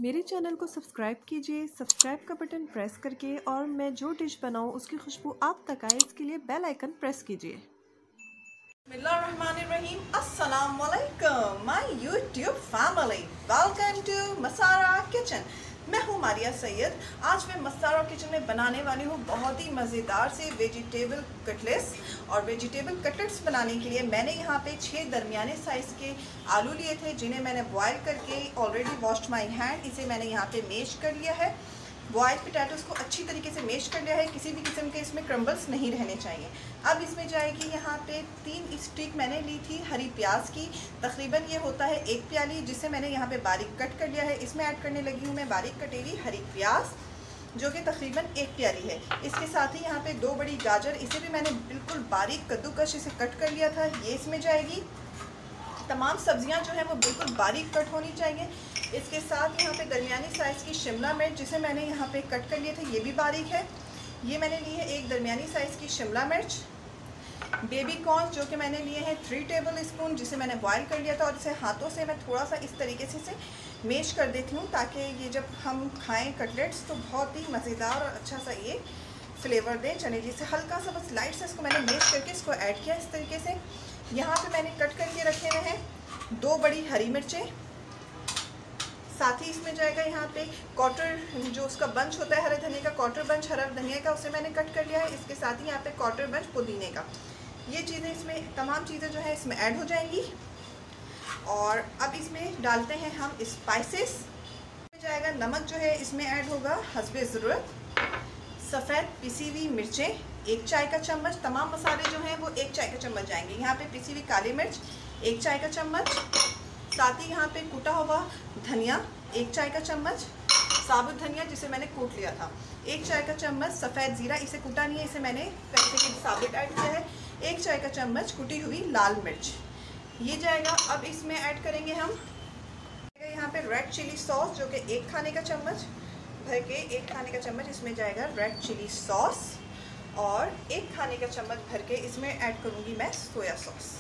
मेरे चैनल को सब्सक्राइब कीजिए, सब्सक्राइब का बटन प्रेस करके, और मैं जो डिश बनाऊं उसकी खुशबू आप तक आए इसके लिए बेल आइकन प्रेस कीजिए। बिस्मिल्लाहिर्रहमानिर्रहीम, अस्सलाम वालेकुम my YouTube family, welcome to Masara kitchen. मैं हूँ मारिया सैयद। आज मैं मसारा किचन में बनाने वाली हूँ बहुत ही मज़ेदार से वेजिटेबल कटलेट्स। और वेजिटेबल कटलेट्स बनाने के लिए मैंने यहाँ पे 6 दरमियाने साइज़ के आलू लिए थे, जिन्हें मैंने बॉयल करके ऑलरेडी वॉश्ड माई हैंड, इसे मैंने यहाँ पे मैश कर लिया है। बॉइल्ड पोटैटोज़ को अच्छी तरीके से मैश कर लिया है, किसी भी किस्म के इसमें क्रम्बल्स नहीं रहने चाहिए। अब इसमें जाएगी यहाँ पे 3 स्टिक मैंने ली थी हरी प्याज की, तकरीबन ये होता है 1 प्याली, जिसे मैंने यहाँ पे बारीक कट कर लिया है। इसमें ऐड करने लगी हूँ मैं बारीक कटेली हरी प्याज, जो कि तकरीबन 1 प्याली है। इसके साथ ही यहाँ पे 2 बड़ी गाजर, इसे भी मैंने बिल्कुल बारीक कद्दूकश इसे कट कर लिया था, ये इसमें जाएगी। तमाम सब्जियां जो है वो बिल्कुल बारीक कट होनी चाहिए। इसके साथ यहाँ पे दरमियानी साइज़ की शिमला मिर्च, जिसे मैंने यहाँ पे कट कर लिए थे, ये भी बारीक है। ये मैंने ली है 1 दरमियानी साइज़ की शिमला मिर्च। बेबी कॉर्न जो कि मैंने लिए हैं 3 टेबल स्पून, जिसे मैंने बॉयल कर लिया था, और इसे हाथों से मैं थोड़ा सा इस तरीके से इसे मैश कर देती हूँ, ताकि ये जब हम खाएँ कटलेट्स तो बहुत ही मज़ेदार और अच्छा सा ये फ्लेवर दें। चने जी से हल्का सा बस लाइट से इसको मैंने मैश करके इसको ऐड किया इस तरीके से। यहाँ पे मैंने कट करके रखे हुए हैं 2 बड़ी हरी मिर्चें, साथ ही इसमें जाएगा यहाँ पे क्वार्टर, जो उसका बंच होता है हरे धनिया का, क्वार्टर बंच हरा धनिया का, उसे मैंने कट कर लिया है। इसके साथ ही यहाँ पे क्वार्टर बंच पुदीने का। ये चीज़ें इसमें, तमाम चीज़ें जो है इसमें ऐड हो जाएंगी। और अब इसमें डालते हैं हम स्पाइसेस। इसमें जाएगा नमक, जो है इसमें ऐड होगा हस्बे ज़रूरत। सफ़ेद पिसी हुई मिर्चें 1 चाय का चम्मच। तमाम मसाले जो हैं वो 1 चाय का चम्मच जाएंगे। यहाँ पे पिसी हुई काली मिर्च 1 चाय का चम्मच, साथ ही यहाँ पे कूटा हुआ धनिया 1 चाय का चम्मच, साबुत धनिया जिसे मैंने कूट लिया था 1 चाय का चम्मच, सफ़ेद ज़ीरा, इसे कूटा नहीं है, इसे मैंने पैसे के साबुत ऐड किया है, 1 चाय का चम्मच कुटी हुई लाल मिर्च, ये जाएगा। अब इसमें ऐड करेंगे हम यहाँ पे रेड चिली सॉस, जो कि 1 खाने का चम्मच भर के, 1 खाने का चम्मच इसमें जाएगा रेड चिली सॉस, और 1 खाने का चम्मच भर के इसमें ऐड करूँगी मैं सोया सॉस।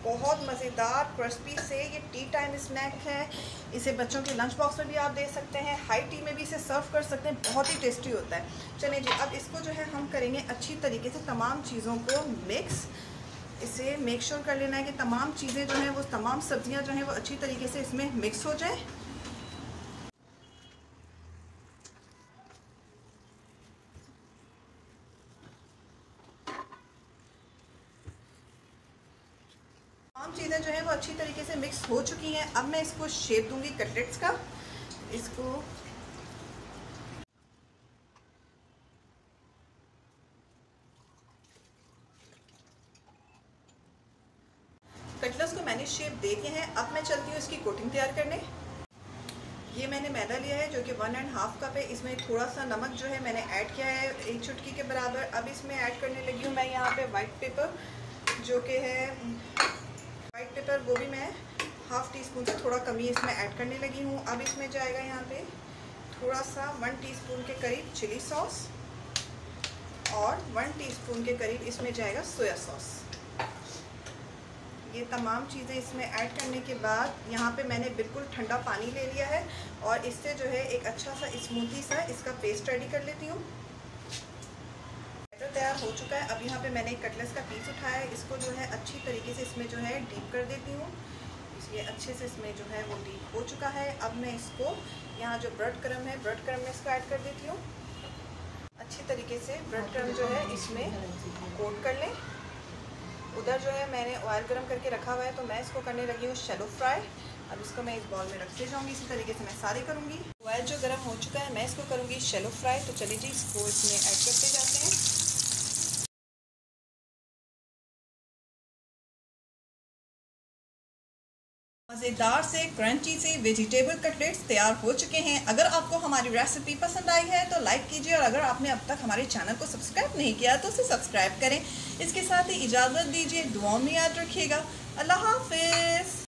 बहुत मज़ेदार क्रिस्पी से ये टी टाइम स्नैक है। इसे बच्चों के लंच बॉक्स में भी आप दे सकते हैं, हाई टी में भी इसे सर्व कर सकते हैं, बहुत ही टेस्टी होता है। चलिए जी, अब इसको जो है हम करेंगे अच्छी तरीके से तमाम चीज़ों को मिक्स। इसे मेक श्योर कर लेना है कि तमाम चीज़ें जो हैं वो, तमाम सब्जियां जो हैं वो अच्छी तरीके से इसमें मिक्स हो जाए। तमाम चीज़ें जो हैं वो अच्छी तरीके से मिक्स हो चुकी हैं। अब मैं इसको शेप दूंगी कटलेट्स का। इसको कटलेट्स को मैंने शेप दे के हैं। अब मैं चलती हूँ इसकी कोटिंग तैयार करने। ये मैंने मैदा लिया है जो कि 1.5 कप है। इसमें थोड़ा सा नमक जो है मैंने ऐड किया है 1 चुटकी के बराबर। अब इसमें ऐड करने लगी हूँ मैं यहाँ पे वाइट पेपर, जो कि है वाइट पेपर, वो भी मैं 1/2 टीस्पून से थोड़ा कम ही इसमें ऐड करने लगी हूँ। अब इसमें जाएगा यहाँ पे थोड़ा सा 1 टीस्पून के करीब चिली सॉस, और 1 टीस्पून के करीब इसमें जाएगा सोया सॉस। ये तमाम चीज़ें इसमें ऐड करने के बाद यहाँ पे मैंने बिल्कुल ठंडा पानी ले लिया है, और इससे जो है एक अच्छा सा स्मूथी सा इसका पेस्ट रेडी कर लेती हूँ। बैटर तैयार हो चुका है। अब यहाँ पे मैंने एक कटलेट्स का पीस उठाया है, इसको जो है अच्छी तरीके से इसमें जो है डीप कर देती हूँ। ये अच्छे से इसमें जो है वो डीप हो चुका है। अब मैं इसको यहाँ जो ब्रेड क्रम्ब है, ब्रेड क्रम्ब में इसको ऐड कर देती हूँ। अच्छी तरीके से ब्रेड क्रम्ब जो है इसमें कोट कर लें। उधर जो है मैंने ऑयल गर्म करके रखा हुआ है, तो मैं इसको करने लगी हूँ शैलो फ्राई। अब इसको मैं इस बॉल में रखते जाऊँगी, इसी तरीके से मैं सारे करूँगी। ऑयल जो गर्म हो चुका है, मैं इसको करूँगी शैलो फ्राई। तो चलिए जी, इसको इसमें ऐड करते जाते हैं। मज़ेदार से क्रंची से वेजिटेबल कटलेट्स तैयार हो चुके हैं। अगर आपको हमारी रेसिपी पसंद आई है तो लाइक कीजिए, और अगर आपने अब तक हमारे चैनल को सब्सक्राइब नहीं किया तो उसे सब्सक्राइब करें। इसके साथ ही इजाज़त दीजिए, दुआओं में याद रखिएगा। अल्लाह हाफ़िज़।